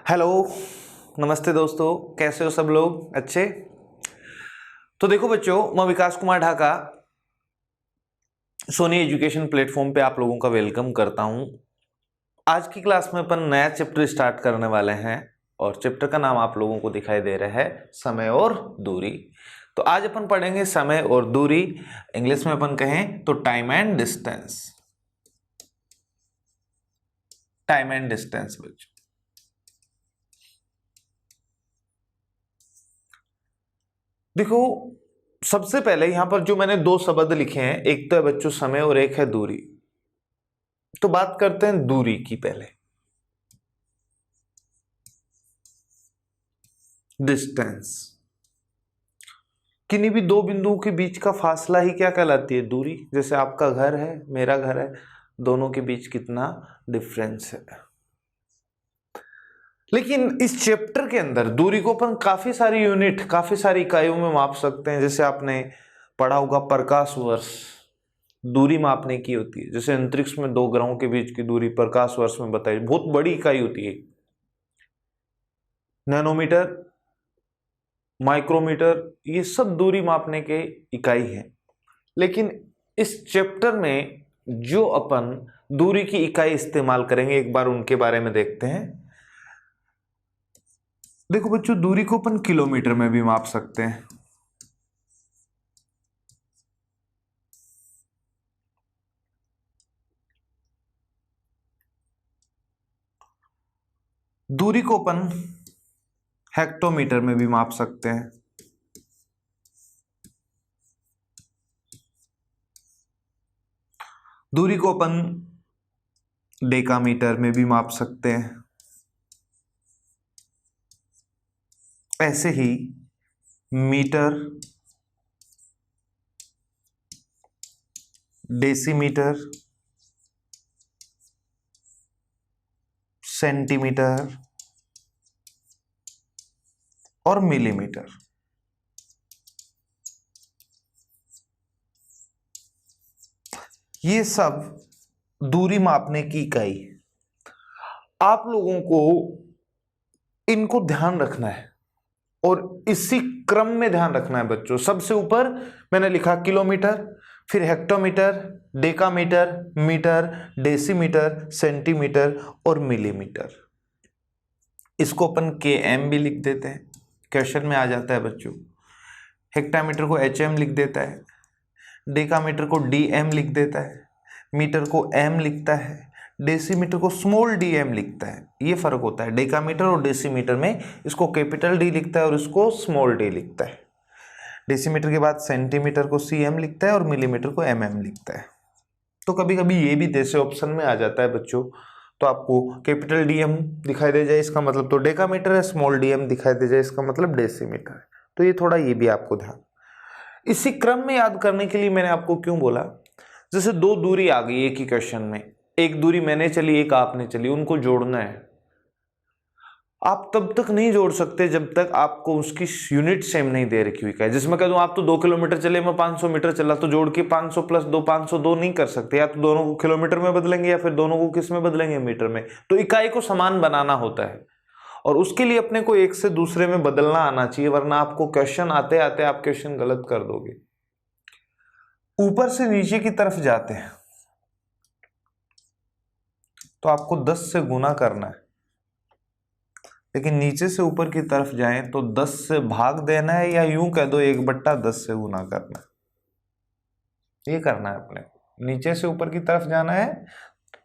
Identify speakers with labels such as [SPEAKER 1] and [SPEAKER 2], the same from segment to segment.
[SPEAKER 1] Hello, नमस्ते दोस्तों, कैसे हो सब लोग? अच्छे? तो देखो बच्चों, मैं विकास कुमार ढाका सोनी एजुकेशन प्लेटफॉर्म पे आप लोगों का वेलकम करता हूं। आज की क्लास में अपन नया चैप्टर स्टार्ट करने वाले हैं और चैप्टर का नाम आप लोगों को दिखाई दे रहा है समय और दूरी। तो आज अपन पढ़ेंगे समय और दूरी। इंग्लिश में अपन कहें तो time and distance. Time and distance बच्चों, देखो सबसे पहले यहां पर जो मैंने दो शब्द लिखे हैं, एक तो है बच्चों समय और एक है दूरी। तो बात करते हैं दूरी की पहले। डिस्टेंस किन्हीं भी दो बिंदुओं के बीच का फासला ही क्या कहलाती है? दूरी। जैसे आपका घर है, मेरा घर है, दोनों के बीच कितना डिफरेंस है। लेकिन इस चैप्टर के अंदर दूरी को अपन काफी सारी यूनिट, काफी सारी इकाइयों में माप सकते हैं। जैसे आपने पढ़ा होगा प्रकाश वर्ष, दूरी मापने की होती है। जैसे अंतरिक्ष में दो ग्रहों के बीच की दूरी प्रकाश वर्ष में बताई, बहुत बड़ी इकाई होती है। नैनोमीटर, माइक्रोमीटर, ये सब दूरी मापने के इकाई है। लेकिन इस चैप्टर में जो अपन दूरी की इकाई इस्तेमाल करेंगे, एक बार उनके बारे में देखते हैं। देखो बच्चों, दूरी को अपन किलोमीटर में भी माप सकते हैं। दूरी को अपन हेक्टोमीटर में भी माप सकते हैं। दूरी को अपन डेकामीटर में भी माप सकते हैं। ऐसे ही मीटर, डेसीमीटर, सेंटीमीटर और मिलीमीटर, ये सब दूरी मापने की इकाई। आप लोगों को इनको ध्यान रखना है और इसी क्रम में ध्यान रखना है बच्चों। सबसे ऊपर मैंने लिखा किलोमीटर, फिर hectometre, decametre, metre, decimetre, centimetre और मिलीमीटर। इसको अपन KM भी लिख देते हैं, क्वेश्चन में आ जाता है बच्चों। हेक्टामीटर को HM लिख देता है, डेकामीटर को DM लिख देता है, मीटर को M लिखता है, डेसीमीटर को स्मॉल dm लिखता है। ये फर्क होता है डेकामीटर और डेसीमीटर में। इसको कैपिटल D लिखता है और इसको स्मॉल d लिखता है। डेसीमीटर के बाद सेंटीमीटर को CM लिखता है और मिलीमीटर को MM लिखता है। तो कभी कभी ये भी जैसे ऑप्शन में आ जाता है बच्चों, तो आपको कैपिटल DM दिखाई दे जाए इसका मतलब तो डेकामीटर है, स्मॉल dm दिखाई दे जाए इसका मतलब डेसीमीटर है। तो ये थोड़ा ये भी आपको ध्यान, इसी क्रम में याद करने के लिए मैंने आपको क्यों बोला। जैसे दो दूरी आ गई एक ही क्वेश्चन में, एक दूरी मैंने चली, एक आपने चली, उनको जोड़ना है। आप तब तक नहीं जोड़ सकते जब तक आपको उसकी यूनिट सेम नहीं दे रखी हुई है। जिसमें कह दूं आप तो 2 किलोमीटर चले, मैं 500 मीटर चला, तो जोड़ के 500 प्लस 2 502 नहीं कर सकते। या तो दोनों को किलोमीटर में बदलेंगे या फिर दोनों को किस में बदलेंगे? मीटर में। तो इकाई को समान बनाना होता है और उसके लिए अपने को एक से दूसरे में बदलना आना चाहिए, वरना आपको क्वेश्चन आते आते आप क्वेश्चन गलत कर दोगे। ऊपर से नीचे की तरफ जाते हैं तो आपको 10 से गुना करना है, लेकिन नीचे से ऊपर की तरफ जाएं तो 10 से भाग देना है, या यूं कह दो 1/10 से गुना करना है। ये करना है अपने को। नीचे से ऊपर की तरफ जाना है,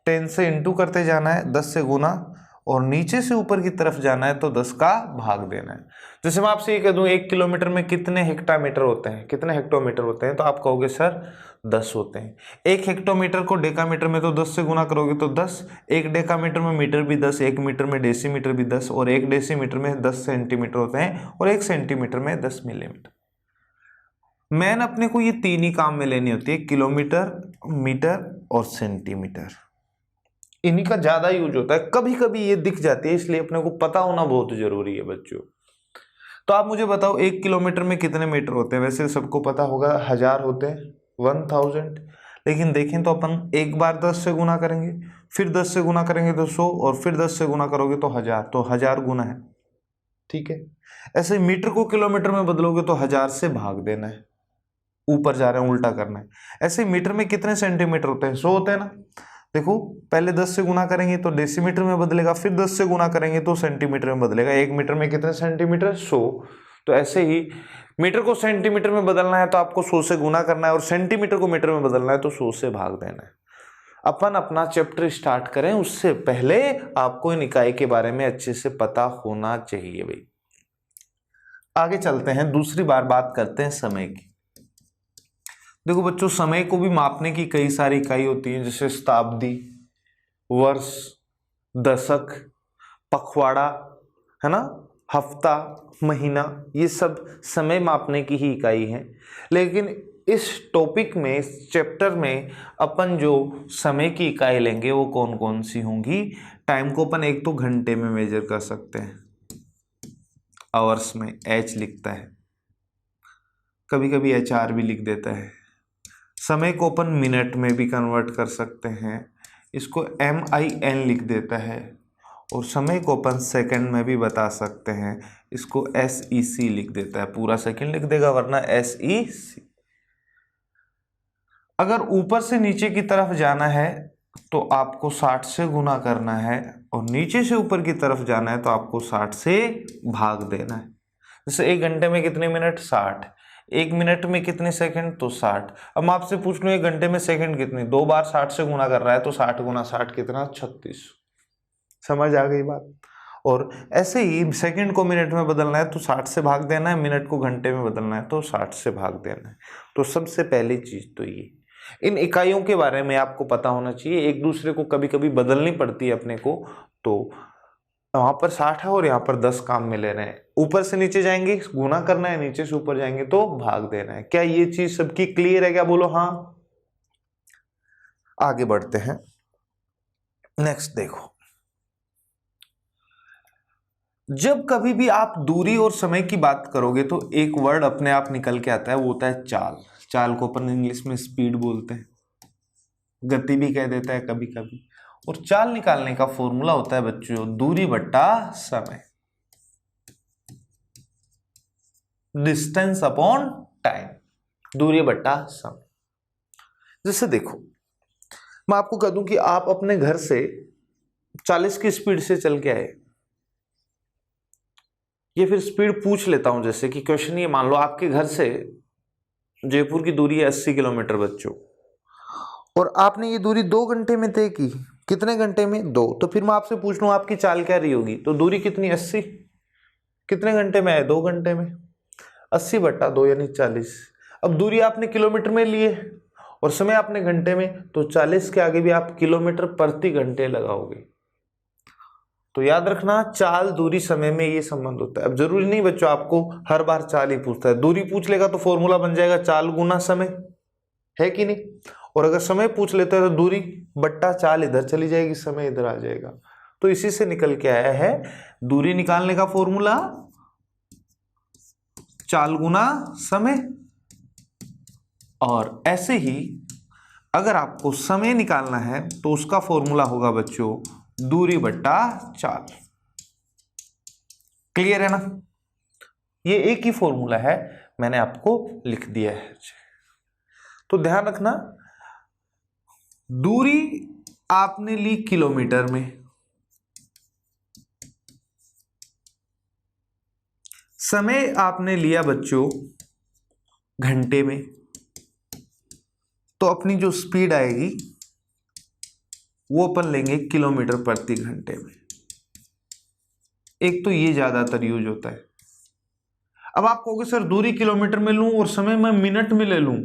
[SPEAKER 1] 10 से इंटू करते जाना है, 10 से गुना, और नीचे से ऊपर की तरफ जाना है तो 10 का भाग देना है। जैसे मैं आपसे ये कह दूं 1 किलोमीटर में कितने हेक्टामीटर होते हैं, कितने हेक्टोमीटर होते हैं, तो आप कहोगे सर 10 होते हैं। 1 हेक्टोमीटर को डेकामीटर में तो 10 से गुना करोगे तो 10, 1 डेकामीटर में मीटर भी 10, 1 मीटर में डेसीमीटर भी 10, और 1 डेसीमीटर में 10 सेंटीमीटर होते हैं, और 1 सेंटीमीटर में 10 मिलीमीटर। मैन अपने को ये तीन ही काम में लेनी होती है, किलोमीटर, मीटर और सेंटीमीटर। इन्हीं का ज्यादा यूज होता है। कभी कभी ये दिख जाती है, इसलिए अपने को पता होना बहुत जरूरी है बच्चों। तो आप मुझे बताओ 1 किलोमीटर में कितने मीटर होते हैं? वैसे सबको पता होगा 1000 होते हैं, 1000। लेकिन देखें तो अपन एक बार 10 से गुना करेंगे, फिर 10 से गुना करेंगे तो 100, और फिर 10 से गुना करोगे तो 1000, तो 1000 गुना है। ठीक है, ऐसे मीटर को किलोमीटर में बदलोगे तो 1000 से भाग देना है, ऊपर जा रहे हैं उल्टा करना है। ऐसे मीटर में कितने सेंटीमीटर होते हैं? 100 होते हैं ना। देखो पहले 10 से गुना करेंगे तो डेसीमीटर में बदलेगा, फिर 10 से गुना करेंगे तो सेंटीमीटर में बदलेगा। 1 मीटर में कितने सेंटीमीटर? 100। तो ऐसे ही मीटर को सेंटीमीटर में बदलना है तो आपको 100 से गुना करना है, और सेंटीमीटर को मीटर में बदलना है तो 100 से भाग देना है। अपन अपना चैप्टर स्टार्ट करें उससे पहले आपको इन इकाई के बारे में अच्छे से पता होना चाहिए भाई। आगे चलते हैं, दूसरी बार बात करते हैं समय की। देखो बच्चों, समय को भी मापने की कई सारी इकाई होती हैं, जैसे शताब्दी, वर्ष, दशक, पखवाड़ा, है ना, हफ्ता, महीना, ये सब समय मापने की ही इकाई है। लेकिन इस टॉपिक में, इस चैप्टर में अपन जो समय की इकाई लेंगे वो कौन कौन सी होंगी? टाइम को अपन एक तो घंटे में मेजर कर सकते हैं, आवर्स में एच लिखता है, कभी कभी HR भी लिख देता है। समय को अपन मिनट में भी कन्वर्ट कर सकते हैं, इसको MIN लिख देता है। और समय को अपन सेकंड में भी बता सकते हैं, इसको SEC लिख देता है, पूरा सेकंड लिख देगा वरना SEC। अगर ऊपर से नीचे की तरफ जाना है तो आपको 60 से गुना करना है, और नीचे से ऊपर की तरफ जाना है तो आपको 60 से भाग देना है। जैसे 1 घंटे में कितने मिनट? 60। 1 मिनट में कितने सेकंड? तो 60। अब मैं आपसे पूछ लूं 1 घंटे में सेकंड कितने? 2 बार 60 से गुना कर रहा है तो 60 गुना 60 कितना? 36। समझ आ गई बात? और ऐसे ही सेकंड को मिनट में बदलना है तो 60 से भाग देना है, मिनट को घंटे में बदलना है तो 60 से भाग देना है। तो सबसे पहली चीज तो ये, इन इकाइयों के बारे में आपको पता होना चाहिए। एक दूसरे को कभी कभी बदलनी पड़ती है अपने को, तो वहां पर 60 है और यहाँ पर 10 काम में ले रहे हैं, ऊपर से नीचे जाएंगे गुना करना है, नीचे से ऊपर जाएंगे तो भाग देना है। क्या ये चीज सबकी क्लियर है? क्या बोलो हाँ। आगे बढ़ते हैं, नेक्स्ट देखो। जब कभी भी आप दूरी और समय की बात करोगे तो एक वर्ड अपने आप निकल के आता है, वो होता है चाल। चाल को अपन इंग्लिश में स्पीड बोलते हैं, गति भी कह देता है कभी कभी। और चाल निकालने का फॉर्मूला होता है बच्चों दूरी बट्टा समय, डिस्टेंस अपॉन टाइम, दूरी बट्टा समय। जैसे देखो, मैं आपको कह दूं कि आप अपने घर से 40 की स्पीड से चल के आए, ये फिर स्पीड पूछ लेता हूं। जैसे कि क्वेश्चन ये मान लो आपके घर से जयपुर की दूरी है 80 किलोमीटर बच्चों, और आपने ये दूरी 2 घंटे में तय की। कितने घंटे में? 2। तो फिर मैं आपसे पूछ लूं आपकी चाल क्या रही होगी? तो दूरी कितनी? 80। कितने घंटे में है? 2 घंटे में। 80 बट्टा 2 यानी 40। अब दूरी आपने किलोमीटर में ली है और समय आपने घंटे में, तो 40 के आगे भी आप किलोमीटर प्रति घंटे लगाओगे। तो याद रखना, चाल दूरी समय में ये संबंध होता है। अब जरूरी नहीं बच्चों आपको हर बार चाल ही पूछता है, दूरी पूछ लेगा तो फॉर्मूला बन जाएगा चाल गुना समय, है कि नहीं? और अगर समय पूछ लेते हैं तो दूरी बट्टा चाल इधर चली जाएगी, समय इधर आ जाएगा। तो इसी से निकल के आया है दूरी निकालने का फॉर्मूला चाल गुना समय। और ऐसे ही अगर आपको समय निकालना है तो उसका फॉर्मूला होगा बच्चों दूरी बट्टा चाल। क्लियर है ना? ये एक ही फॉर्मूला है, मैंने आपको लिख दिया है। तो ध्यान रखना, दूरी आपने ली किलोमीटर में, समय आपने लिया बच्चों घंटे में, तो अपनी जो स्पीड आएगी वो अपन लेंगे किलोमीटर प्रति घंटे में। एक तो ये ज्यादातर यूज होता है। अब आप कहोगे सर दूरी किलोमीटर में लूं और समय मैं मिनट में ले लूं,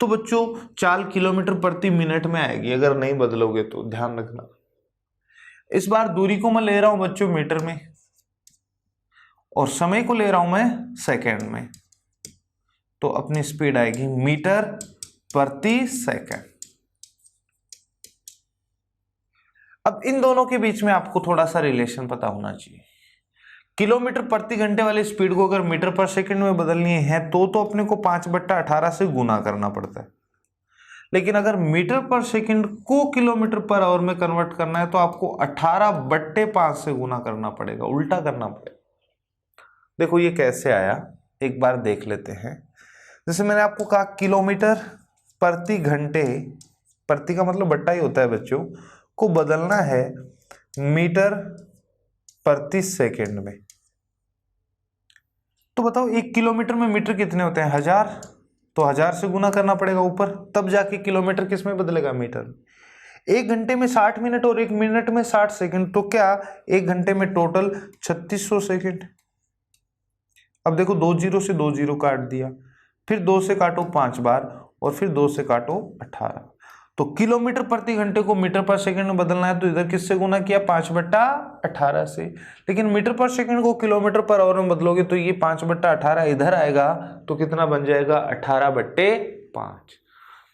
[SPEAKER 1] तो बच्चों चाल किलोमीटर प्रति मिनट में आएगी अगर नहीं बदलोगे तो। ध्यान रखना, इस बार दूरी को मैं ले रहा हूं बच्चों मीटर में और समय को ले रहा हूं मैं सेकंड में, तो अपनी स्पीड आएगी मीटर प्रति सेकंड। अब इन दोनों के बीच में आपको थोड़ा सा रिलेशन पता होना चाहिए। किलोमीटर प्रति घंटे वाली स्पीड को अगर मीटर पर सेकंड में बदलनी है तो अपने को 5/18 से गुना करना पड़ता है। लेकिन अगर मीटर पर सेकंड को किलोमीटर पर आवर में कन्वर्ट करना है तो आपको 18/5 से गुना करना पड़ेगा, उल्टा करना पड़ेगा। देखो ये कैसे आया, एक बार देख लेते हैं। जैसे मैंने आपको कहा किलोमीटर प्रति घंटे, प्रति का मतलब बट्टा ही होता है बच्चों, को बदलना है मीटर प्रति सेकंड में। तो बताओ 1 किलोमीटर में मीटर कितने होते हैं? 1000। तो 1000 से गुना करना पड़ेगा ऊपर, तब जाके किलोमीटर किस में बदलेगा? मीटर। 1 घंटे में 60 मिनट और 1 मिनट में 60 सेकंड, तो क्या 1 घंटे में टोटल 3600 सेकंड। अब देखो 2 जीरो से 2 जीरो काट दिया, फिर 2 से काटो 5 बार और फिर 2 से काटो 18। तो किलोमीटर प्रति घंटे को मीटर पर सेकंड में बदलना है तो इधर किससे गुना किया? 5/18 से। लेकिन मीटर पर सेकंड को किलोमीटर पर आवर में बदलोगे तो ये 5/18 इधर आएगा, तो कितना बन जाएगा? 18/5।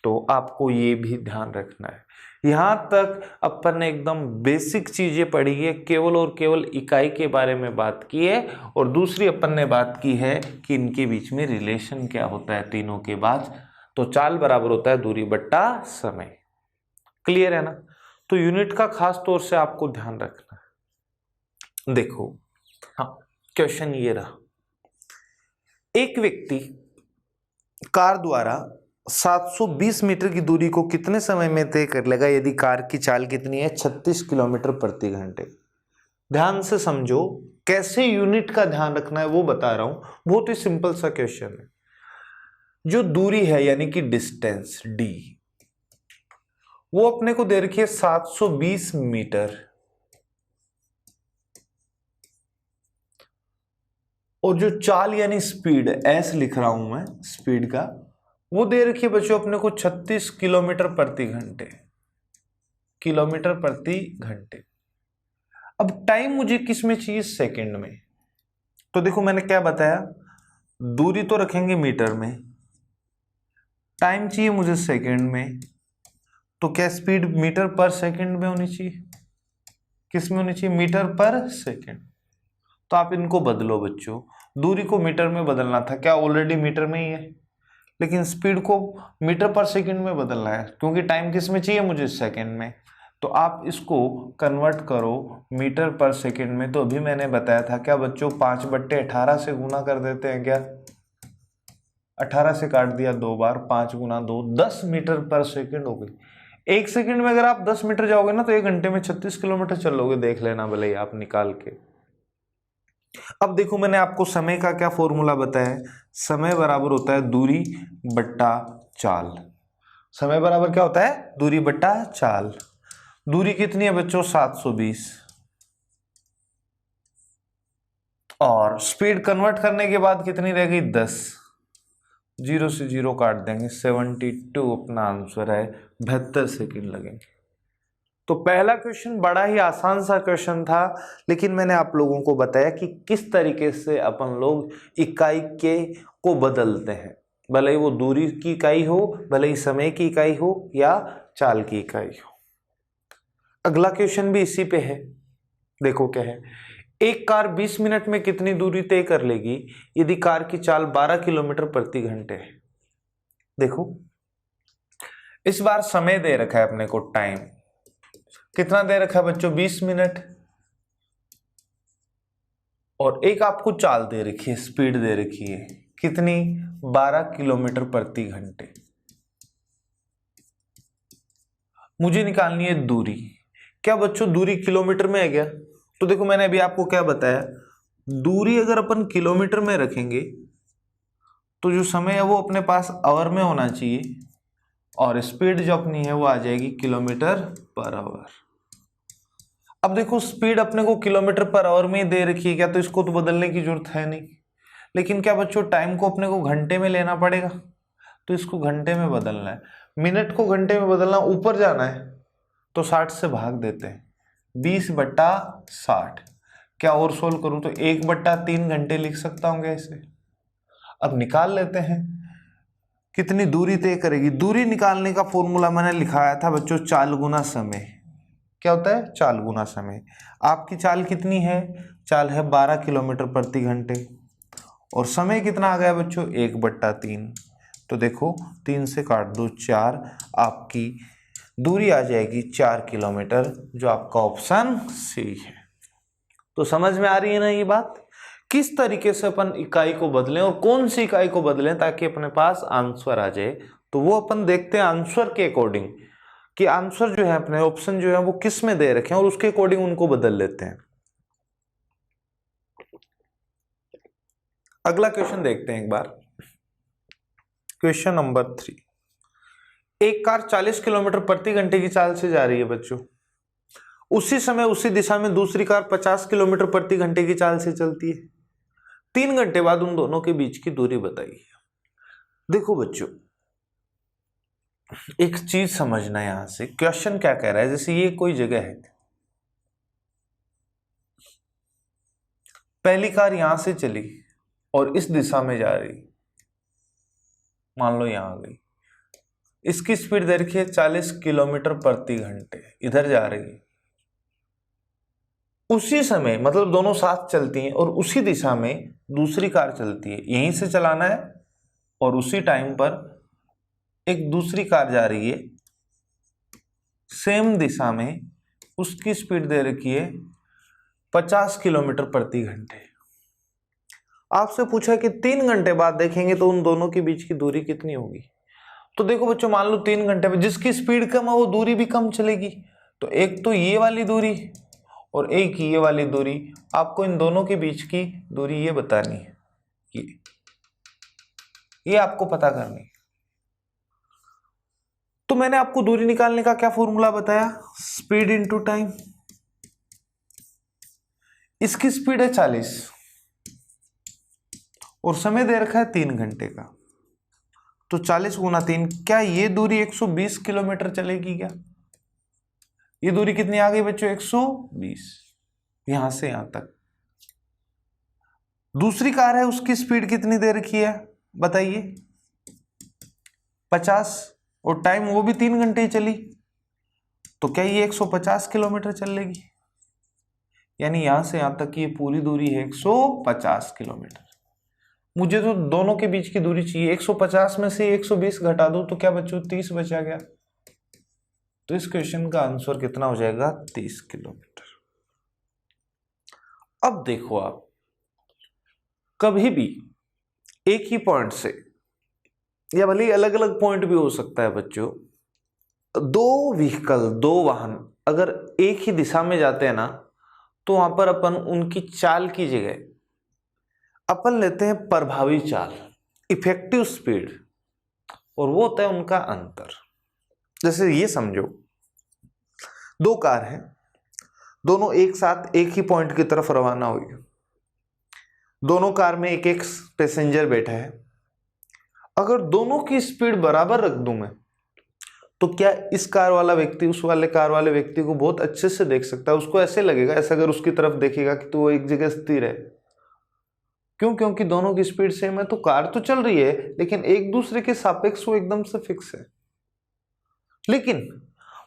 [SPEAKER 1] तो आपको ये भी ध्यान रखना है। यहां तक अपन ने एकदम बेसिक चीजें पढ़ी है, केवल और केवल इकाई के बारे में बात की है, और दूसरी अपन ने बात की है कि इनके बीच में रिलेशन क्या होता है तीनों के बाद। तो चाल बराबर होता है दूरी बट्टा समय। क्लियर है ना? तो यूनिट का खास तौर से आपको ध्यान रखना है। देखो हाँ, क्वेश्चन ये रहा, एक व्यक्ति कार द्वारा 720 मीटर की दूरी को कितने समय में तय कर लेगा यदि कार की चाल कितनी है? 36 किलोमीटर प्रति घंटे। ध्यान से समझो, कैसे यूनिट का ध्यान रखना है वो बता रहा हूं। बहुत ही सिंपल सा क्वेश्चन है। जो दूरी है यानी कि डिस्टेंस d, वो अपने को दे रखी है 720 मीटर, और जो चाल यानी स्पीड s लिख रहा हूं मैं स्पीड का, वो दे रखी है बच्चों अपने को 36 किलोमीटर प्रति घंटे, किलोमीटर प्रति घंटे। अब टाइम मुझे किस में चाहिए? सेकंड में। तो देखो मैंने क्या बताया, दूरी तो रखेंगे मीटर में, टाइम चाहिए मुझे सेकंड में, तो क्या स्पीड मीटर पर सेकंड में होनी चाहिए? किस में होनी चाहिए? मीटर पर सेकंड। तो आप इनको बदलो बच्चों, दूरी को मीटर में बदलना था, क्या ऑलरेडी मीटर में ही है, लेकिन स्पीड को मीटर पर सेकंड में बदलना है, क्योंकि टाइम किस में चाहिए मुझे? सेकंड में। तो आप इसको कन्वर्ट करो मीटर पर सेकंड में। तो अभी मैंने बताया था क्या बच्चों, 5/18 से गुना कर देते हैं क्या? 18 से काट दिया 2 बार, 5 गुना 2, 10 मीटर पर सेकंड हो गई। 1 सेकंड में अगर आप 10 मीटर जाओगे ना तो 1 घंटे में 36 किलोमीटर चलोगे, देख लेना भले ही आप निकाल के। अब देखो मैंने आपको समय का क्या फॉर्मूला बताया, समय बराबर होता है दूरी बट्टा चाल। समय बराबर क्या होता है? दूरी बट्टा चाल। दूरी कितनी है बच्चों? 720, और स्पीड कन्वर्ट करने के बाद कितनी रहेगी? 10। 0 से 0 काट देंगे, 72 अपना आंसर है, 72 सेकंड लगेंगे। तो पहला क्वेश्चन बड़ा ही आसान सा क्वेश्चन था, लेकिन मैंने आप लोगों को बताया कि किस तरीके से अपन लोग इकाई के को बदलते हैं, भले ही वो दूरी की इकाई हो, भले ही समय की इकाई हो या चाल की इकाई हो। अगला क्वेश्चन भी इसी पे है। देखो क्या है, एक कार 20 मिनट में कितनी दूरी तय कर लेगी यदि कार की चाल 12 किलोमीटर प्रति घंटे है? देखो इस बार समय दे रखा है अपने को, टाइम कितना दे रखा है बच्चों? 20 मिनट, और एक आपको चाल दे रखी है, स्पीड दे रखी है कितनी? 12 किलोमीटर प्रति घंटे। मुझे निकालनी है दूरी। क्या बच्चों दूरी किलोमीटर में है क्या? तो देखो मैंने अभी आपको क्या बताया, दूरी अगर अपन किलोमीटर में रखेंगे तो जो समय है वो अपने पास आवर में होना चाहिए, और स्पीड जो अपनी है वो आ जाएगी किलोमीटर पर आवर। अब देखो स्पीड अपने को किलोमीटर पर आवर में ही दे रखी है क्या, तो इसको तो बदलने की जरूरत है नहीं। लेकिन क्या बच्चों टाइम को अपने को घंटे में लेना पड़ेगा, तो इसको घंटे में बदलना है। मिनट को घंटे में बदलना, ऊपर जाना है तो 60 से भाग देते हैं, 20/60। क्या और सोल्व करूं तो 1/3 घंटे लिख सकता हूँ इसे। अब निकाल लेते हैं कितनी दूरी तय करेगी। दूरी निकालने का फॉर्मूला मैंने लिखाया था बच्चों, चाल गुना समय। क्या होता है? चाल गुना समय। आपकी चाल कितनी है? चाल है 12 किलोमीटर प्रति घंटे, और समय कितना आ गया बच्चों? 1/3। तो देखो 3 से काट दो 4, आपकी दूरी आ जाएगी 4 किलोमीटर, जो आपका ऑप्शन सी है। तो समझ में आ रही है ना ये बात, किस तरीके से अपन इकाई को बदलें और कौन सी इकाई को बदलें ताकि अपने पास आंसर आ जाए। तो वो अपन देखते हैं आंसर के अकॉर्डिंग कि आंसर जो है अपने ऑप्शन जो है वो किस में दे रखे हैं और उसके अकॉर्डिंग उनको बदल लेते हैं। अगला क्वेश्चन देखते हैं एक बार, क्वेश्चन नंबर 3। एक कार 40 किलोमीटर प्रति घंटे की चाल से जा रही है बच्चों। उसी समय उसी दिशा में दूसरी कार 50 किलोमीटर प्रति घंटे की चाल से चलती है। 3 घंटे बाद उन दोनों के बीच की दूरी बताइए। देखो बच्चों, एक चीज समझना है यहां से, क्वेश्चन क्या कह रहा है, जैसे ये कोई जगह है, पहली कार यहां से चली और इस दिशा में जा रही, मान लो यहां आ गई, इसकी स्पीड दे रखी है 40 किलोमीटर प्रति घंटे, इधर जा रही है। उसी समय मतलब दोनों साथ चलती हैं और उसी दिशा में दूसरी कार चलती है, यहीं से चलाना है और उसी टाइम पर एक दूसरी कार जा रही है सेम दिशा में, उसकी स्पीड दे रखी है 50 किलोमीटर प्रति घंटे। आपसे पूछा कि 3 घंटे बाद देखेंगे तो उन दोनों के बीच की दूरी कितनी होगी। तो देखो बच्चों, मान लो 3 घंटे में जिसकी स्पीड कम है वो दूरी भी कम चलेगी। तो एक तो ये वाली दूरी और एक ये वाली दूरी, आपको इन दोनों के बीच की दूरी ये बतानी है, ये आपको पता करनी है। तो मैंने आपको दूरी निकालने का क्या फॉर्मूला बताया, स्पीड इनटू टाइम। इसकी स्पीड है 40 और समय दे रखा है 3 घंटे का, तो 40 गुना 3, क्या ये दूरी 120 किलोमीटर चलेगी क्या? ये दूरी कितनी आ गई बच्चों, 120, यहां से यहां तक। दूसरी कार है, उसकी स्पीड कितनी दे रखी है बताइए, 50, और टाइम वो भी 3 घंटे ही चली, तो क्या ये 150 किलोमीटर चलेगी? यानी यहां से यहां तक की ये पूरी दूरी है 150 किलोमीटर। मुझे तो दोनों के बीच की दूरी चाहिए, 150 में से 120 घटा दो तो क्या बच्चों 30 बचा गया। तो इस क्वेश्चन का आंसर कितना हो जाएगा, 30 किलोमीटर। अब देखो, आप कभी भी एक ही पॉइंट से, या भले अलग अलग पॉइंट भी हो सकता है बच्चों, दो व्हीकल, दो वाहन अगर एक ही दिशा में जाते हैं ना, तो वहां पर अपन उनकी चाल की जगह अपन लेते हैं प्रभावी चाल, इफेक्टिव स्पीड, और वो होता है उनका अंतर। जैसे ये समझो, दो कार हैं, दोनों एक साथ एक ही पॉइंट की तरफ रवाना हुई, दोनों कार में एक एक पैसेंजर बैठा है। अगर दोनों की स्पीड बराबर रख दूं मैं, तो क्या इस कार वाला व्यक्ति उस वाले कार वाले व्यक्ति को बहुत अच्छे से देख सकता है? उसको ऐसे लगेगा, ऐसा अगर उसकी तरफ देखेगा कि तो वो एक जगह स्थिर है। क्यों? क्योंकि दोनों की स्पीड सेम है, तो कार तो चल रही है लेकिन एक दूसरे के सापेक्ष वो एकदम से फिक्स है। लेकिन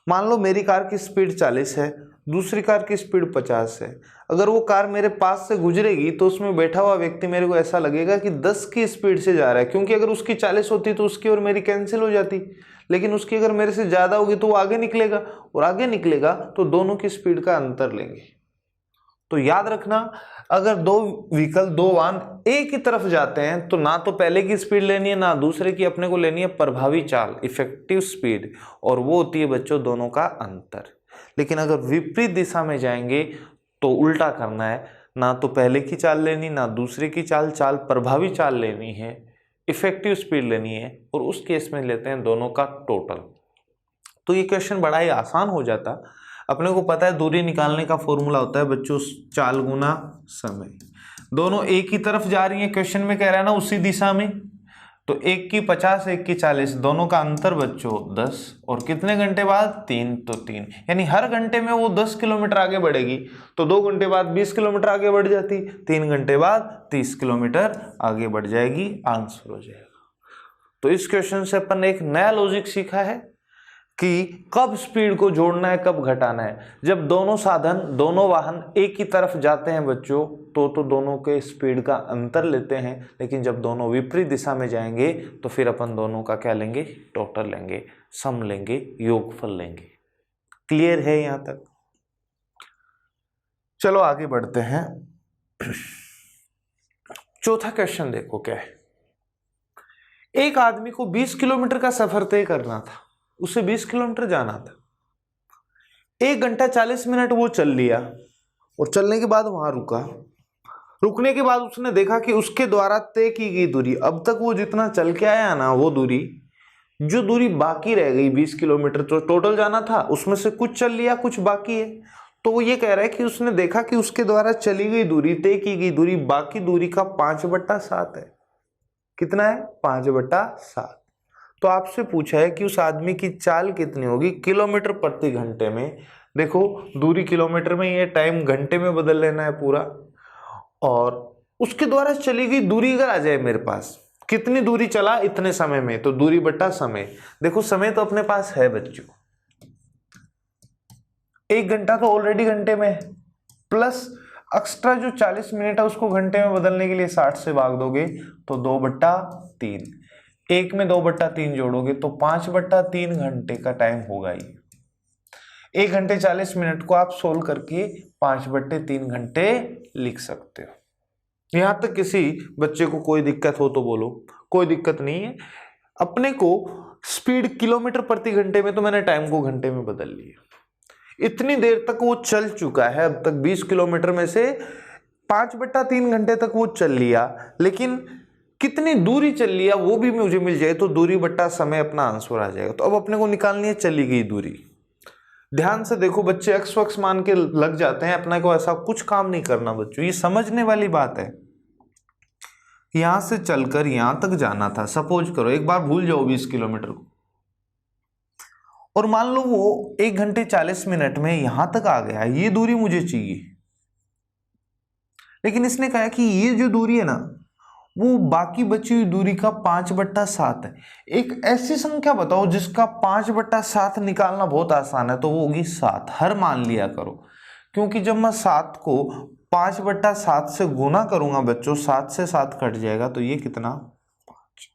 [SPEAKER 1] मान लो मेरी कार की स्पीड 40 है, दूसरी कार की स्पीड 50 है। अगर वो कार मेरे पास से गुजरेगी तो उसमें बैठा हुआ व्यक्ति मेरे को ऐसा लगेगा कि 10 की स्पीड से जा रहा है, क्योंकि अगर उसकी 40 होती तो उसकी और मेरी कैंसिल हो जाती, लेकिन उसकी अगर मेरे से ज्यादा होगी तो वो आगे निकलेगा, और आगे निकलेगा तो दोनों की स्पीड का अंतर लेंगे। तो याद रखना, अगर दो व्हीकल, दो वाहन एक ही तरफ जाते हैं तो ना तो पहले की स्पीड लेनी है ना दूसरे की, अपने को लेनी है प्रभावी चाल, इफेक्टिव स्पीड, और वो होती है बच्चों दोनों का अंतर। लेकिन अगर विपरीत दिशा में जाएंगे तो उल्टा करना है, ना तो पहले की चाल लेनी ना दूसरे की चाल, चाल प्रभावी चाल लेनी है, इफेक्टिव स्पीड लेनी है, और उस केस में लेते हैं दोनों का टोटल। तो ये क्वेश्चन बड़ा ही आसान हो जाता। अपने को पता है दूरी निकालने का फॉर्मूला होता है बच्चों चाल गुना समय। दोनों एक ही तरफ जा रही हैं, क्वेश्चन में कह रहा है ना उसी दिशा में, तो एक की 50 एक की 40, दोनों का अंतर बच्चों 10, और कितने घंटे बाद 3, तो 3, यानी हर घंटे में वो 10 किलोमीटर आगे बढ़ेगी, तो 2 घंटे बाद 20 किलोमीटर आगे बढ़ जाती, 3 घंटे बाद 30 किलोमीटर आगे बढ़ जाएगी, आंसर हो जाएगा। तो इस क्वेश्चन से अपन ने एक नया लॉजिक सीखा है कि कब स्पीड को जोड़ना है, कब घटाना है। जब दोनों वाहन एक ही तरफ जाते हैं बच्चों, तो दोनों के स्पीड का अंतर लेते हैं, लेकिन जब दोनों विपरीत दिशा में जाएंगे तो फिर अपन दोनों का क्या लेंगे, टोटल लेंगे, सम लेंगे, योगफल लेंगे। क्लियर है यहां तक? चलो आगे बढ़ते हैं। चौथा क्वेश्चन देखो क्या है। एक आदमी को 20 किलोमीटर का सफर तय करना था, उसे 20 किलोमीटर जाना था। 1 घंटा 40 मिनट वो चल लिया और चलने के बाद वहां रुकने के बाद उसने देखा कि उसके द्वारा तय की गई दूरी, अब तक वो जितना चल के आया ना, वो दूरी, जो दूरी बाकी रह गई 20 किलोमीटर तो टोटल जाना था, उसमें से कुछ चल लिया, कुछ बाकी है। तो वो ये कह रहा है कि उसने देखा कि उसके द्वारा चली गई दूरी, तय की गई दूरी, बाकी दूरी का 5/7 है। कितना है? 5/7। तो आपसे पूछा है कि उस आदमी की चाल कितनी होगी किलोमीटर प्रति घंटे में। देखो दूरी किलोमीटर में, ये टाइम घंटे में बदल लेना है पूरा, और उसके द्वारा चली गई दूरी अगर आ जाए मेरे पास, कितनी दूरी चला इतने समय में, तो दूरी बटा समय। देखो समय तो अपने पास है बच्चों, 1 घंटा तो ऑलरेडी घंटे में है, प्लस एक्स्ट्रा जो 40 मिनट है उसको घंटे में बदलने के लिए 60 से भाग दोगे तो 2/3, एक में 2/3 जोड़ोगे तो 5/3 घंटे का टाइम होगा ही। 1 घंटे 40 मिनट को आप सोल्व करके 5/3 घंटे लिख सकते हो। यहां तक किसी बच्चे को कोई दिक्कत हो तो बोलो, कोई दिक्कत नहीं है। अपने को स्पीड किलोमीटर प्रति घंटे में, तो मैंने टाइम को घंटे में बदल लिया। इतनी देर तक वो चल चुका है, अब तक 20 किलोमीटर में से 5/3 घंटे तक वो चल लिया, लेकिन कितनी दूरी चल लिया वो भी मुझे मिल जाए तो दूरी बट्टा समय अपना आंसर आ जाएगा। तो अब अपने को निकालनी है चली गई दूरी। ध्यान से देखो बच्चे, अक्स वक्स मान के लग जाते हैं, अपने को ऐसा कुछ काम नहीं करना बच्चों, ये समझने वाली बात है। यहां से चलकर यहां तक जाना था, सपोज करो एक बार भूल जाओ 20 किलोमीटर को, और मान लो वो 1 घंटे 40 मिनट में यहां तक आ गया, ये दूरी मुझे चाहिए। लेकिन इसने कहा कि ये जो दूरी है ना, वो बाकी बची हुई दूरी का 5/7 है। एक ऐसी संख्या बताओ जिसका 5/7 निकालना बहुत आसान है, तो वो होगी 7। हर मान लिया करो, क्योंकि जब मैं 7 को 5/7 से गुना करूंगा बच्चों, 7 से 7 कट जाएगा, तो ये कितना, 5।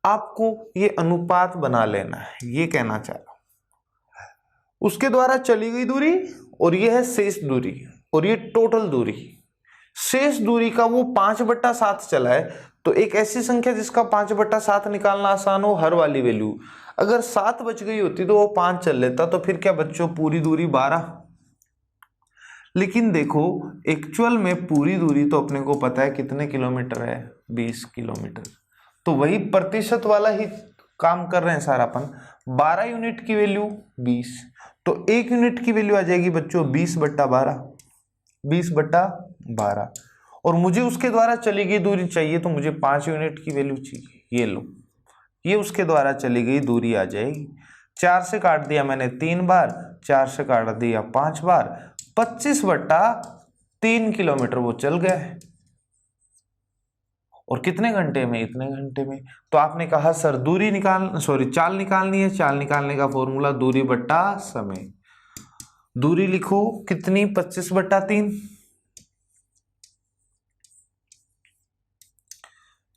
[SPEAKER 1] आपको ये अनुपात बना लेना है, ये कहना चाह रहा हूं। उसके द्वारा चली गई दूरी, और ये है शेष दूरी, और ये टोटल दूरी। शेष दूरी का वो 5/7 चला है, तो एक ऐसी संख्या जिसका 5/7 निकालना आसान हो, हर वाली वैल्यू। अगर 7 बच गई होती तो वो 5 चल लेता, तो फिर क्या बच्चों, पूरी दूरी 12। लेकिन देखो एक्चुअल में पूरी दूरी तो अपने को पता है कितने किलोमीटर है, 20 किलोमीटर। तो वही प्रतिशत वाला ही काम कर रहे हैं सारा अपन। 12 यूनिट की वैल्यू 20, तो 1 यूनिट की वैल्यू आ जाएगी बच्चों 20/12, 20/12। और मुझे उसके द्वारा चली गई दूरी चाहिए, तो मुझे 5 यूनिट की वैल्यू चाहिए। ये लो, ये उसके द्वारा चली गई दूरी आ जाएगी। 4 से काट दिया मैंने 3 बार, 4 से काट दिया 5 बार, 25/3 किलोमीटर वो चल गया है। और कितने घंटे में, इतने घंटे में। तो आपने कहा सर चाल निकालनी है, चाल निकालने का फॉर्मूला दूरी बट्टा समय। दूरी लिखो कितनी, 25/3,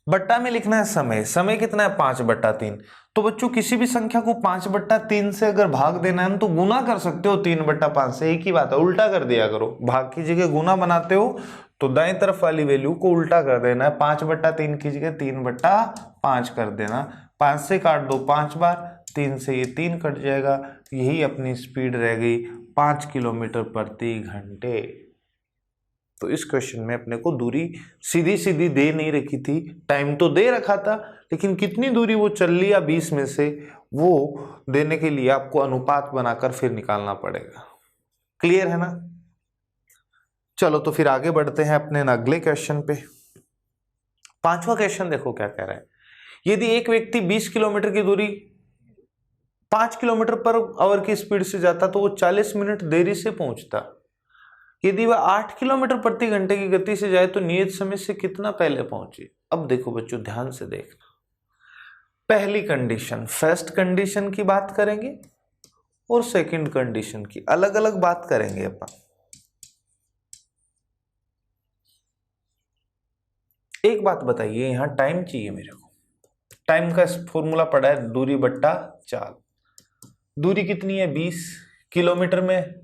[SPEAKER 1] बट्टा में लिखना है समय। समय कितना है, 5/3। तो बच्चों किसी भी संख्या को 5/3 से अगर भाग देना है तो गुना कर सकते हो 3/5 से, एक ही बात है, उल्टा कर दिया करो। भाग की जगह गुना बनाते हो तो दाएं तरफ वाली वैल्यू को उल्टा कर देना है, 5/3 की जगह 3/5 कर देना। 5 से काट दो 5 बार, 3 से ये 3 कट जाएगा। यही अपनी स्पीड रह गई 5 किलोमीटर प्रति घंटे। तो इस क्वेश्चन में अपने को दूरी सीधी सीधी दे नहीं रखी थी, टाइम तो दे रखा था, लेकिन कितनी दूरी वो चल लिया 20 में से, वो देने के लिए आपको अनुपात बनाकर फिर निकालना पड़ेगा। क्लियर है ना? चलो तो फिर आगे बढ़ते हैं अपने अगले क्वेश्चन पे। 5वां क्वेश्चन देखो क्या कह रहा है। यदि एक व्यक्ति 20 किलोमीटर की दूरी 5 किलोमीटर पर आवर की स्पीड से जाता तो वो 40 मिनट देरी से पहुंचता। यदि वह 8 किलोमीटर प्रति घंटे की गति से जाए तो नियत समय से कितना पहले पहुंचे। अब देखो बच्चों ध्यान से देखना, पहली कंडीशन, फर्स्ट कंडीशन की बात करेंगे और सेकंड कंडीशन की, अलग अलग बात करेंगे अपन। एक बात बताइए, यहां टाइम चाहिए मेरे को। टाइम का फॉर्मूला पड़ा है दूरी बट्टा चाल। दूरी कितनी है 20 किलोमीटर में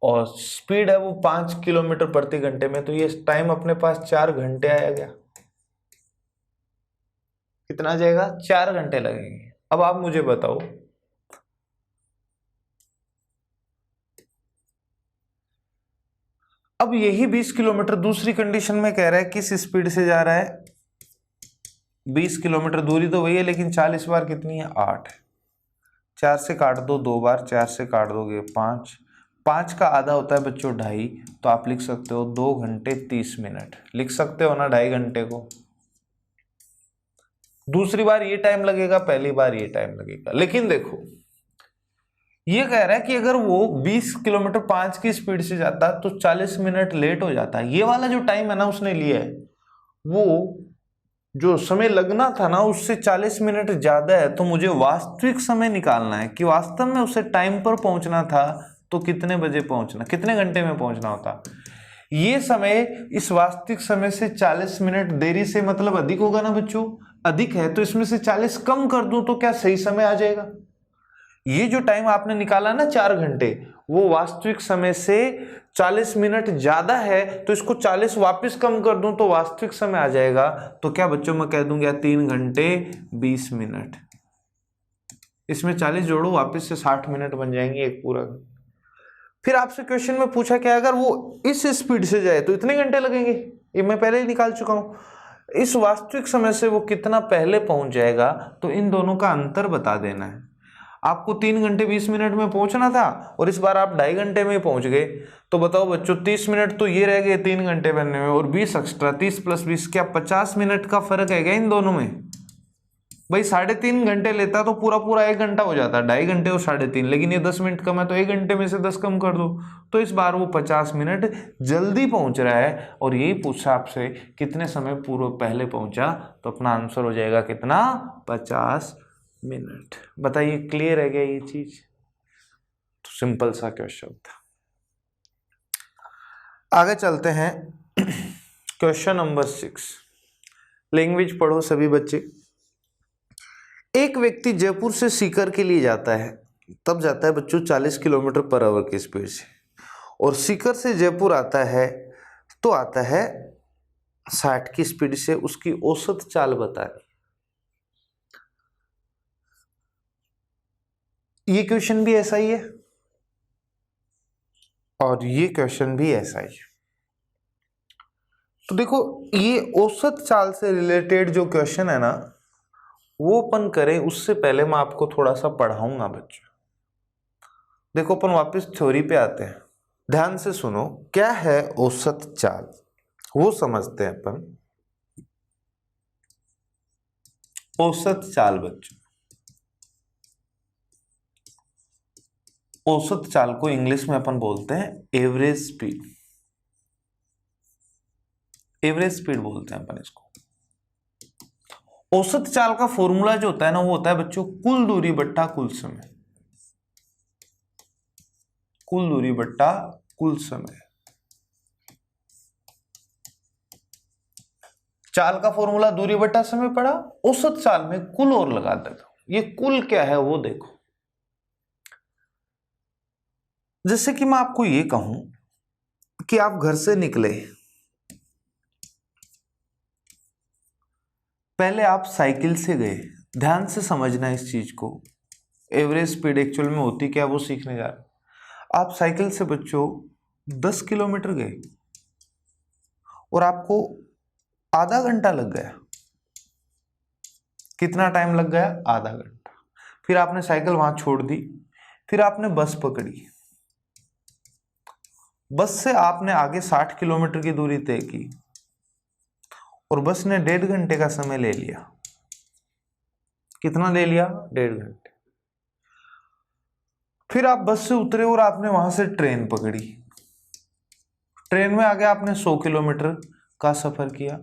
[SPEAKER 1] और स्पीड है वो 5 किलोमीटर प्रति घंटे में, तो ये टाइम अपने पास 4 घंटे आया गया। कितना आ जाएगा? 4 घंटे लगेंगे। अब आप मुझे बताओ, अब यही 20 किलोमीटर दूसरी कंडीशन में कह रहा है किस स्पीड से जा रहा है? 20 किलोमीटर दूरी तो वही है, लेकिन 40 बार कितनी है? 8। 4 से काट दो 2 बार, 4 से काट दोगे 5। 5 का आधा होता है बच्चों 2.5, तो आप लिख सकते हो 2 घंटे 30 मिनट। लिख सकते हो ना 2.5 घंटे को। दूसरी बार ये टाइम लगेगा, पहली बार ये टाइम लगेगा। लेकिन देखो, ये कह रहा है कि अगर वो 20 किलोमीटर 5 की स्पीड से जाता तो 40 मिनट लेट हो जाता। ये वाला जो टाइम है ना उसने लिया है, वो जो समय लगना था ना उससे 40 मिनट ज्यादा है। तो मुझे वास्तविक समय निकालना है कि वास्तव में उसे टाइम पर पहुंचना था तो कितने बजे पहुंचना, कितने घंटे में पहुंचना होता। ये समय इस वास्तविक समय से 40 मिनट देरी से मतलब अधिक होगा ना बच्चों, अधिक है। तो इसमें से 40 कम कर दूं तो क्या सही समय आ जाएगा? ये जो टाइम आपने निकाला ना 4 घंटे, वो वास्तविक समय से 40 मिनट ज्यादा है। तो इसको 40 वापस कम कर दूं तो वास्तविक समय आ जाएगा। तो क्या बच्चों मैं कह दूंगा 3 घंटे 20 मिनट। इसमें 40 जोड़ो वापस से 60 मिनट बन जाएंगे एक पूरा। फिर आपसे क्वेश्चन में पूछा क्या, अगर वो इस स्पीड से जाए तो इतने घंटे लगेंगे, ये मैं पहले ही निकाल चुका हूं। इस वास्तविक समय से वो कितना पहले पहुंच जाएगा, तो इन दोनों का अंतर बता देना है। आपको 3 घंटे 20 मिनट में पहुंचना था और इस बार आप 2.5 घंटे में पहुंच गए। तो बताओ बच्चों 30 मिनट तो ये रह गए 3 घंटे बनने में, और 20 एक्स्ट्रा, 30 + 20 क्या 50 मिनट का फर्क है क्या इन दोनों में? भाई 3.5 घंटे लेता तो पूरा पूरा 1 घंटा हो जाता, 2.5 घंटे और 3.5, लेकिन ये 10 मिनट कम है तो 1 घंटे में से 10 कम कर दो। तो इस बार वो 50 मिनट जल्दी पहुंच रहा है। और यही पूछा आपसे कितने समय पूर्व पहले पहुंचा, तो अपना आंसर हो जाएगा कितना? 50 मिनट। बताइए क्लियर है क्या ये चीज? तो सिंपल सा क्वेश्चन था। आगे चलते हैं क्वेश्चन नंबर 6। लैंग्वेज पढ़ो सभी बच्चे। एक व्यक्ति जयपुर से सीकर के लिए जाता है, तब जाता है बच्चों 40 किलोमीटर पर आवर की स्पीड से, और सीकर से जयपुर आता है तो आता है 60 की स्पीड से। उसकी औसत चाल बतानी। ये क्वेश्चन भी ऐसा ही है और ये क्वेश्चन भी ऐसा ही है। तो देखो, ये औसत चाल से रिलेटेड जो क्वेश्चन है ना, वो अपन करें उससे पहले मैं आपको थोड़ा सा पढ़ाऊंगा बच्चों। देखो अपन वापस थ्योरी पे आते हैं, ध्यान से सुनो। क्या है औसत चाल, वो समझते हैं अपन। औसत चाल बच्चों, औसत चाल को इंग्लिश में अपन बोलते हैं एवरेज स्पीड। एवरेज स्पीड बोलते हैं अपन इसको। औसत चाल का फॉर्मूला जो होता है ना, वो होता है बच्चों कुल दूरी बट्टा कुल समय। कुल दूरी बट्टा कुल समय। चाल का फॉर्मूला दूरी बट्टा समय पड़ा, औसत चाल में कुल और लगा देता हूं। ये कुल क्या है वो देखो। जैसे कि मैं आपको ये कहूं कि आप घर से निकले, पहले आप साइकिल से गए। ध्यान से समझना इस चीज को। एवरेज स्पीड एक्चुअल में होती क्या, वो सीखने जा रहे। आप साइकिल से बच्चों 10 किलोमीटर गए और आपको आधा घंटा लग गया। कितना टाइम लग गया? आधा घंटा। फिर आपने साइकिल वहां छोड़ दी, फिर आपने बस पकड़ी। बस से आपने आगे 60 किलोमीटर की दूरी तय की और बस ने 1.5 घंटे का समय ले लिया। कितना ले लिया? 1.5 घंटे। फिर आप बस से उतरे और आपने वहां से ट्रेन पकड़ी। ट्रेन में आगे आपने 100 किलोमीटर का सफर किया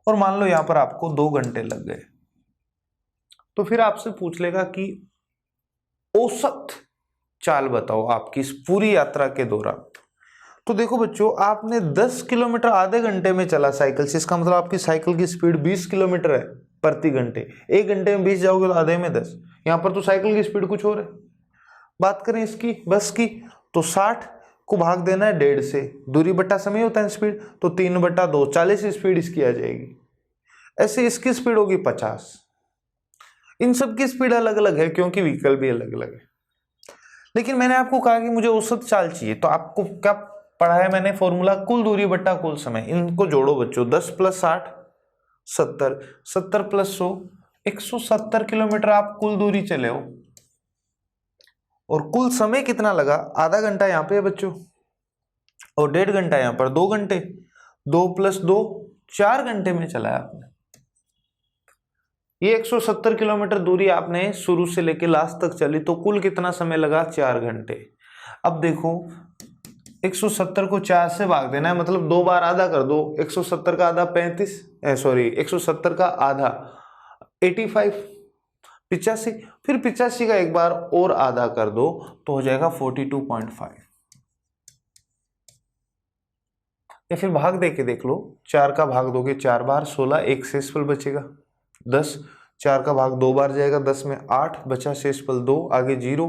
[SPEAKER 1] और मान लो यहां पर आपको 2 घंटे लग गए। तो फिर आपसे पूछ लेगा कि औसत चाल बताओ आपकी इस पूरी यात्रा के दौरान। तो देखो बच्चों, आपने 10 किलोमीटर आधे घंटे में चला साइकिल से, इसका मतलब आपकी साइकिल की स्पीड 20 किलोमीटर है प्रति घंटे। 1 घंटे में 20 जाओगे तो आधे में 10। यहां पर तो साइकिल की स्पीड कुछ और है। बात करें इसकी बस की, तो 60 को भाग देना है 1.5 से, दूरी बट्टा समय होता है स्पीड, तो 3/2, 40 स्पीड इसकी आ जाएगी। ऐसे इसकी स्पीड होगी 50। इन सब की स्पीड अलग अलग है क्योंकि व्हीकल भी अलग अलग है। लेकिन मैंने आपको कहा कि मुझे औसत चाल चाहिए, तो आपको क्या पढ़ा है मैंने फॉर्मूला, कुल दूरी बट्टा कुल समय। इनको जोड़ो बच्चों, 10 + 60 70, 70 + 100 170 किलोमीटर आप कुल दूरी चले हो। और कुल समय कितना लगा, आधा घंटा यहाँ पे है बच्चों, और 1.5 घंटा यहाँ पर, 2 घंटे। 2 + 2 4 घंटे में चलाया आपने। ये 170 किलोमीटर दूरी आपने शुरू से लेके लास्ट तक चली, तो कुल कितना समय लगा, 4 घंटे। अब देखो 170 को 4 से भाग देना है, मतलब 2 बार आधा कर दो। 170 का आधा 35, 170 का आधा 85, 85। फिर 85 का एक बार और आधा कर दो तो हो जाएगा 42.5। या फिर भाग दे के देख लो, 4 का भाग दोगे 4 बार, 16, एक शेषफल बचेगा 10। 4 का भाग 2 बार जाएगा, 10 में 8 बचा, शेषफल 2, आगे 0,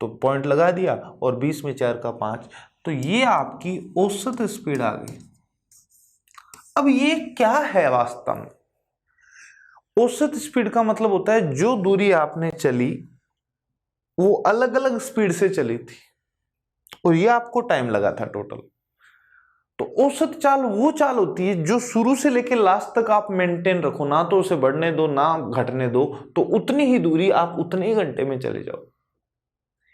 [SPEAKER 1] तो पॉइंट लगा दिया, और 20 में 4 का 5, तो ये आपकी औसत स्पीड आ गई। अब ये क्या है वास्तव में? औसत स्पीड का मतलब होता है जो दूरी आपने चली वो अलग अलग स्पीड से चली थी, और ये आपको टाइम लगा था टोटल। तो औसत चाल वो चाल होती है जो शुरू से लेकर लास्ट तक आप मेंटेन रखो, ना तो उसे बढ़ने दो ना घटने दो, तो उतनी ही दूरी आप उतने ही घंटे में चले जाओ।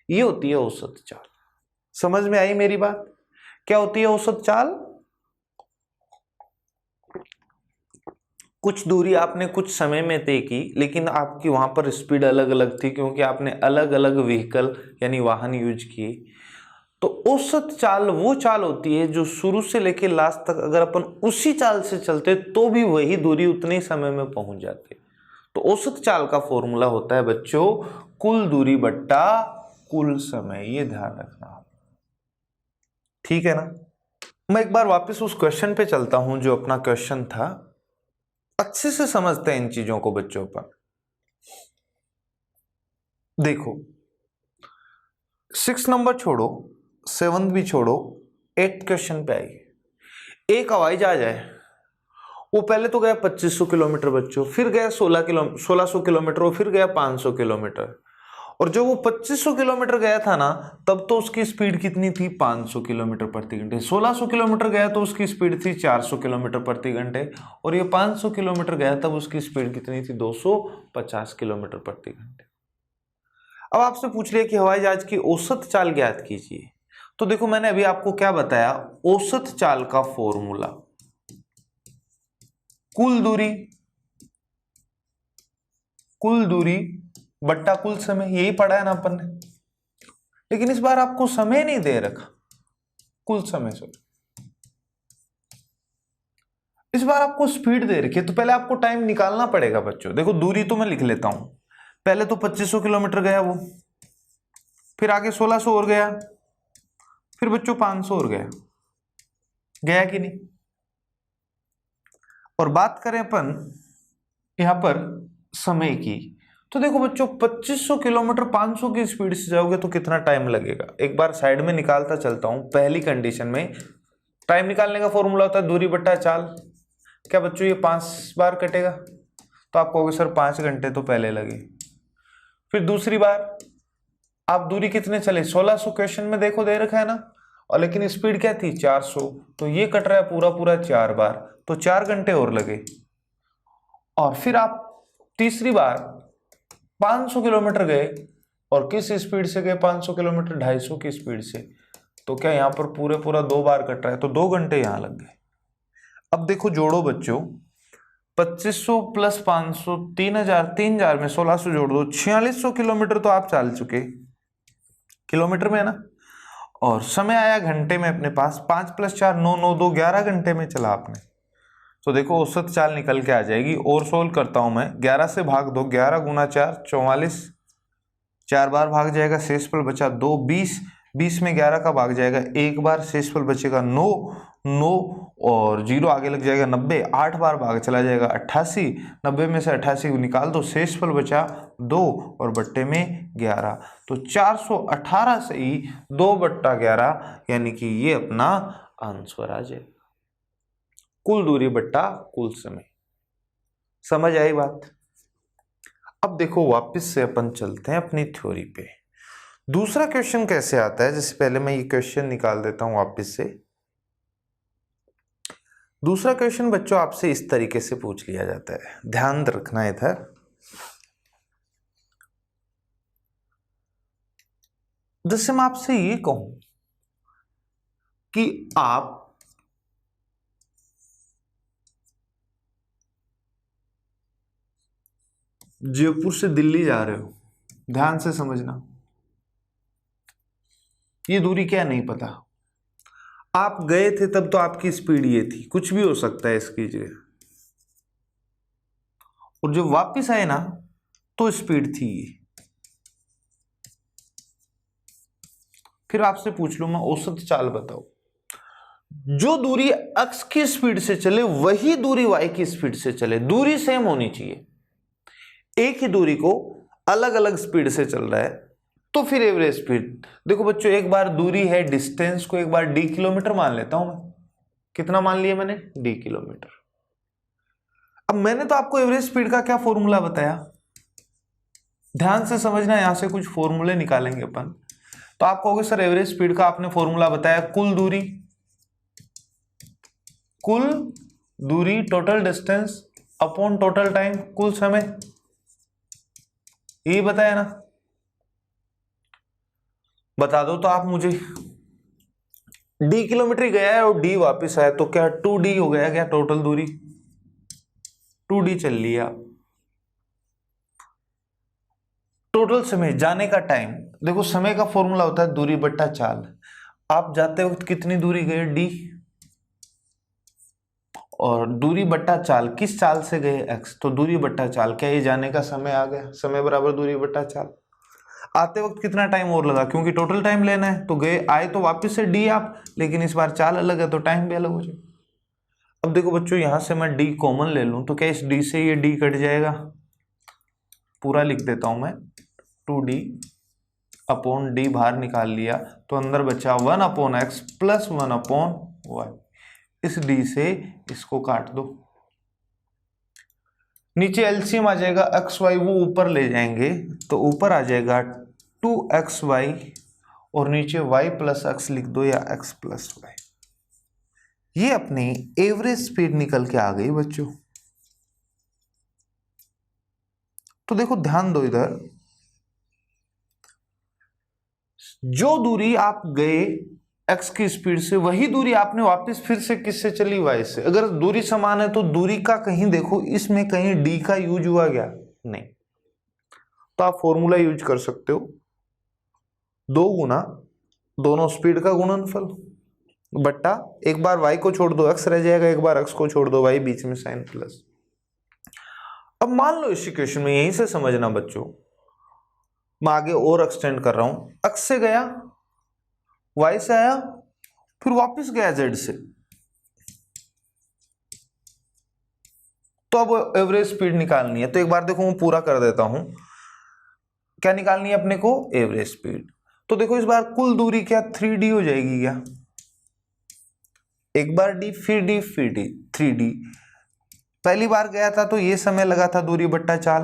[SPEAKER 1] ये होती है औसत चाल। समझ में आई मेरी बात? क्या होती है औसत चाल? कुछ दूरी आपने कुछ समय में तय की, लेकिन आपकी वहां पर स्पीड अलग अलग थी क्योंकि आपने अलग अलग व्हीकल यानी वाहन यूज किए। तो औसत चाल वो चाल होती है जो शुरू से लेकर लास्ट तक अगर अपन उसी चाल से चलते तो भी वही दूरी उतने समय में पहुंच जाते। तो औसत चाल का फॉर्मूला होता है बच्चों कुल दूरी बट्टा कुल समय। ये ध्यान रखना, ठीक है ना? मैं एक बार वापस उस क्वेश्चन पे चलता हूं जो अपना क्वेश्चन था। अच्छे से समझते हैं इन चीजों को बच्चों पर। देखो 6 नंबर छोड़ो, 7 भी छोड़ो, 8 क्वेश्चन पे आई। एक हवाई जहाज है, वो पहले तो गया 2500 किलोमीटर बच्चों, फिर गया 1600 किलोमीटर, और फिर गया 500 किलोमीटर। और जब वो 2500 किलोमीटर गया था ना, तब तो उसकी स्पीड कितनी थी, 500 किलोमीटर प्रति घंटे। 1600 किलोमीटर गया तो उसकी स्पीड थी 400 किलोमीटर प्रति घंटे, और ये 500 किलोमीटर गया तब उसकी स्पीड कितनी थी, 250 किलोमीटर प्रति घंटे। अब आपसे पूछ लिया कि हवाई जहाज की औसत चाल ज्ञात कीजिए। तो देखो मैंने अभी आपको क्या बताया, औसत चाल का फॉर्मूला कुल दूरी बट्टा कुल समय, यही पढ़ा है ना अपन ने। लेकिन इस बार आपको समय नहीं दे रखा, कुल समय सॉरी, इस बार आपको स्पीड दे रखी है। तो पहले आपको टाइम निकालना पड़ेगा बच्चों। देखो दूरी तो मैं लिख लेता हूं, पहले तो 2500 किलोमीटर गया वो, फिर आगे 1600 और गया, फिर बच्चों 500 और गया, गया कि नहीं? और बात करें अपन यहां पर समय की, तो देखो बच्चों 2500 किलोमीटर 500 की स्पीड से जाओगे तो कितना टाइम लगेगा। एक बार साइड में निकालता चलता हूं। पहली कंडीशन में टाइम निकालने का फॉर्मूला होता है दूरी बट्टा चाल। क्या बच्चों ये 5 बार कटेगा, तो आप कहोगे सर 5 घंटे तो पहले लगे। फिर दूसरी बार आप दूरी कितने चले, 1600 क्वेश्चन में देखो दे रखा है ना, और लेकिन स्पीड क्या थी 400, तो ये कट रहा है पूरा पूरा 4 बार, तो 4 घंटे और लगे। और फिर आप तीसरी बार 500 किलोमीटर गए, और किस स्पीड से गए, 500 किलोमीटर 250 की स्पीड से, तो क्या यहां पर पूरा 2 बार कट रहा है, तो 2 घंटे यहां लग गए। अब देखो जोड़ो बच्चों, 2500 + 500 3000, 3000 में 1600 जोड़ दो, 4600 किलोमीटर तो आप चल चुके, किलोमीटर में है ना। और समय आया घंटे में अपने पास, 5 + 4 9, 9 2 11 घंटे में चला आपने। तो देखो औसत चाल निकल के आ जाएगी। और सोल्व करता हूं मैं, 11 से भाग दो, 11 गुना 4 44, 4 बार भाग जाएगा, शेषफल बचा 2, 20, 20 में 11 का भाग जाएगा एक बार, शेषफल बचेगा 9, 9 और 0 आगे लग जाएगा 90, 8 बार भाग चला जाएगा 88, 90 में से 88 को निकाल दो, शेषफल बचा 2 और बट्टे में 11। तो 418 से ही 2/11 यानी कि ये अपना आंसर आ जाएगा। कुल दूरी बट्टा कुल समय। समझ आई बात? अब देखो वापस से अपन चलते हैं अपनी थ्योरी पे। दूसरा क्वेश्चन कैसे आता है, जैसे पहले मैं ये क्वेश्चन निकाल देता हूं वापस से। दूसरा क्वेश्चन बच्चों आपसे इस तरीके से पूछ लिया जाता है, ध्यान रखना इधर। जैसे मैं आपसे ये कहूं कि आप जयपुर से दिल्ली जा रहे हो, ध्यान से समझना, ये दूरी क्या नहीं पता। आप गए थे तब तो आपकी स्पीड ये थी, कुछ भी हो सकता है इसकी जगह, और जब वापस आए ना तो स्पीड थी ये। फिर आपसे पूछ लूं मैं, औसत चाल बताओ। जो दूरी अक्ष की स्पीड से चले वही दूरी वाई की स्पीड से चले, दूरी सेम होनी चाहिए। एक ही दूरी को अलग अलग स्पीड से चल रहा है तो फिर एवरेज स्पीड। देखो बच्चों, एक बार दूरी है, डिस्टेंस को एक बार डी किलोमीटर मान लेता हूं मैं। कितना मान लिया मैंने? D kilometre. अब मैंने तो आपको एवरेज स्पीड का क्या फॉर्मूला बताया, ध्यान से समझना, यहां से कुछ फॉर्मूले निकालेंगे अपन। तो आप कहोगे सर एवरेज स्पीड का आपने फॉर्मूला बताया कुल दूरी total distance upon total time, कुल समय, यही बताया ना? बता दो तो आप मुझे। डी किलोमीटर गया है और डी वापस आया तो क्या 2D हो गया क्या? टोटल दूरी 2D चल लिया। टोटल समय, जाने का टाइम, देखो समय का फॉर्मूला होता है दूरी बट्टा चाल। आप जाते वक्त कितनी दूरी गए? डी, और दूरी बट्टा चाल, किस चाल से गए? एक्स, तो दूरी बट्टा चाल, क्या ये जाने का समय आ गया? समय बराबर दूरी बट्टा चाल। आते वक्त कितना टाइम और लगा, क्योंकि टोटल टाइम लेना है, तो गए आए तो वापस से डी आप, लेकिन इस बार चाल अलग है तो टाइम भी अलग हो जाए। अब देखो बच्चों, यहां से मैं डी कॉमन ले लूं तो क्या इस डी से ये डी कट जाएगा? पूरा लिख देता हूं मैं, 2D अपॉन डी बाहर निकाल लिया तो अंदर बचा 1/x प्लस 1/y। इस डी से इसको काट दो, नीचे एलसीएम आ जाएगा, एक्स वाई वो ऊपर ले जाएंगे तो ऊपर आ जाएगा 2xy और नीचे y प्लस एक्स लिख दो या x प्लस वाई। ये अपनी एवरेज स्पीड निकल के आ गई बच्चों। तो देखो ध्यान दो इधर, जो दूरी आप गए x की स्पीड से वही दूरी आपने वापस फिर से किससे चली? y से। अगर दूरी समान है तो दूरी का कहीं देखो इसमें कहीं d का यूज हुआ क्या? नहीं। तो आप फॉर्मूला यूज कर सकते हो, 2 गुना दोनों स्पीड का गुणनफल बट्टा, एक बार y को छोड़ दो x रह जाएगा, एक बार x को छोड़ दो y, बीच में साइन प्लस। अब मान लो इस इक्वेशन में, यहीं से समझना बच्चों, मैं आगे और एक्सटेंड कर रहा हूं, x से गया, y से आया, फिर वापस गया z से, तो अब एवरेज स्पीड निकालनी है। तो एक बार देखो मैं पूरा कर देता हूं, क्या निकालनी है अपने को? Average speed. तो देखो इस बार कुल दूरी क्या 3D हो जाएगी क्या? एक बार d फिर d फिर d, 3D। पहली बार गया था तो ये समय लगा था दूरी बट्टा चाल,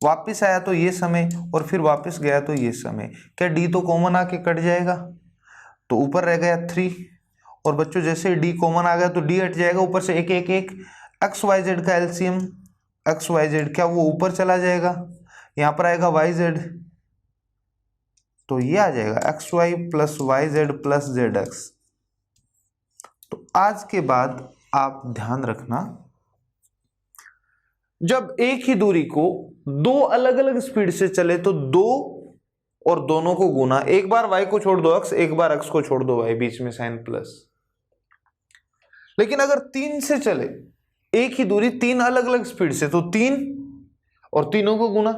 [SPEAKER 1] वापस आया तो ये समय, और फिर वापस गया तो ये समय। क्या d तो कॉमन आके कट जाएगा, तो ऊपर रह गया 3, और बच्चों जैसे d कॉमन आ गया तो d हट जाएगा, ऊपर से एक एक एक, एक्स वाई जेड का एलसीएम, एक्स वाई जेड क्या वो ऊपर चला जाएगा, यहां पर आएगा वाई जेड, तो ये आ जाएगा x y plus y z plus z x. तो आज के बाद आप ध्यान रखना, जब एक ही दूरी को दो अलग अलग स्पीड से चले तो 2 और दोनों को गुना, एक बार y को छोड़ दो x, एक बार x को छोड़ दो y, बीच में साइन प्लस। लेकिन अगर 3 से चले एक ही दूरी 3 अलग अलग स्पीड से, तो 3 और तीनों को गुना,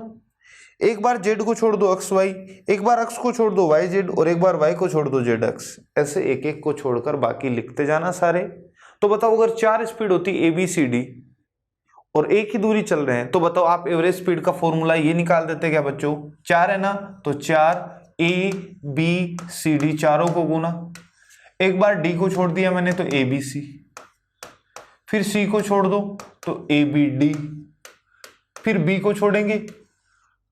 [SPEAKER 1] एक बार z को छोड़ दो अक्स y, एक बार अक्स को छोड़ दो y z, और एक बार y को छोड़ दो z अक्स। ऐसे एक एक को छोड़कर बाकी लिखते जाना सारे। तो बताओ अगर 4 स्पीड होती ए बी सी डी और एक ही दूरी चल रहे हैं, तो बताओ आप एवरेज स्पीड का फॉर्मूला ये निकाल देते क्या बच्चों? 4 है ना, तो 4 ए बी सी डी, चारों को गुना, एक बार डी को छोड़ दिया मैंने तो ए बी सी, फिर सी को छोड़ दो तो ए बी डी, फिर बी को छोड़ेंगे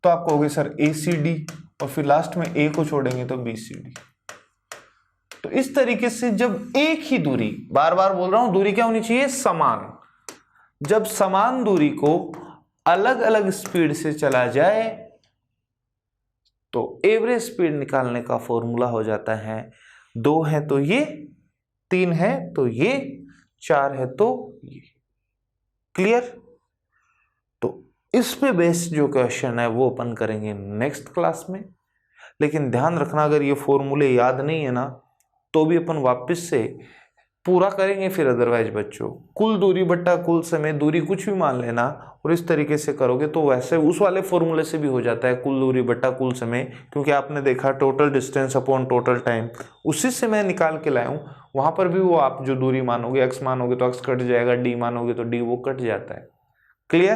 [SPEAKER 1] तो आप कहोगे सर ए सी डी, और फिर लास्ट में ए को छोड़ेंगे तो बी सी डी। तो इस तरीके से जब एक ही दूरी, बार बार बोल रहा हूं दूरी क्या होनी चाहिए? समान। जब समान दूरी को अलग अलग स्पीड से चला जाए तो एवरेज स्पीड निकालने का फॉर्मूला हो जाता है 2 है तो ये, 3 है तो ये, 4 है तो ये। क्लियर? तो इस पे बेस्ड जो क्वेश्चन है वो अपन करेंगे नेक्स्ट क्लास में। लेकिन ध्यान रखना अगर ये फॉर्मूले याद नहीं है ना तो भी अपन वापस से पूरा करेंगे फिर। अदरवाइज बच्चों कुल दूरी बट्टा कुल समय, दूरी कुछ भी मान लेना और इस तरीके से करोगे तो वैसे उस वाले फॉर्मूले से भी हो जाता है कुल दूरी बट्टा कुल समय, क्योंकि आपने देखा total distance upon total time, उसी से मैं निकाल के लाया हूँ। वहां पर भी वो आप जो दूरी मानोगे, एक्स मानोगे तो एक्स कट जाएगा, डी मानोगे तो डी वो कट जाता है। क्लियर?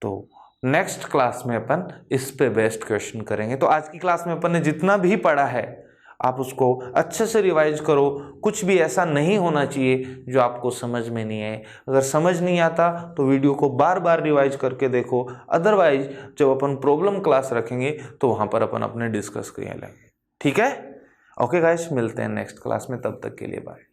[SPEAKER 1] तो नेक्स्ट क्लास में अपन इस पे बेस्ट क्वेश्चन करेंगे। तो आज की क्लास में अपन ने जितना भी पढ़ा है आप उसको अच्छे से रिवाइज करो। कुछ भी ऐसा नहीं होना चाहिए जो आपको समझ में नहीं आए। अगर समझ नहीं आता तो वीडियो को बार बार रिवाइज करके देखो। अदरवाइज जब अपन प्रॉब्लम क्लास रखेंगे तो वहाँ पर अपन अपने डिस्कस करेंगे। ठीक है? ओके गाइस, मिलते हैं नेक्स्ट क्लास में, तब तक के लिए बाय।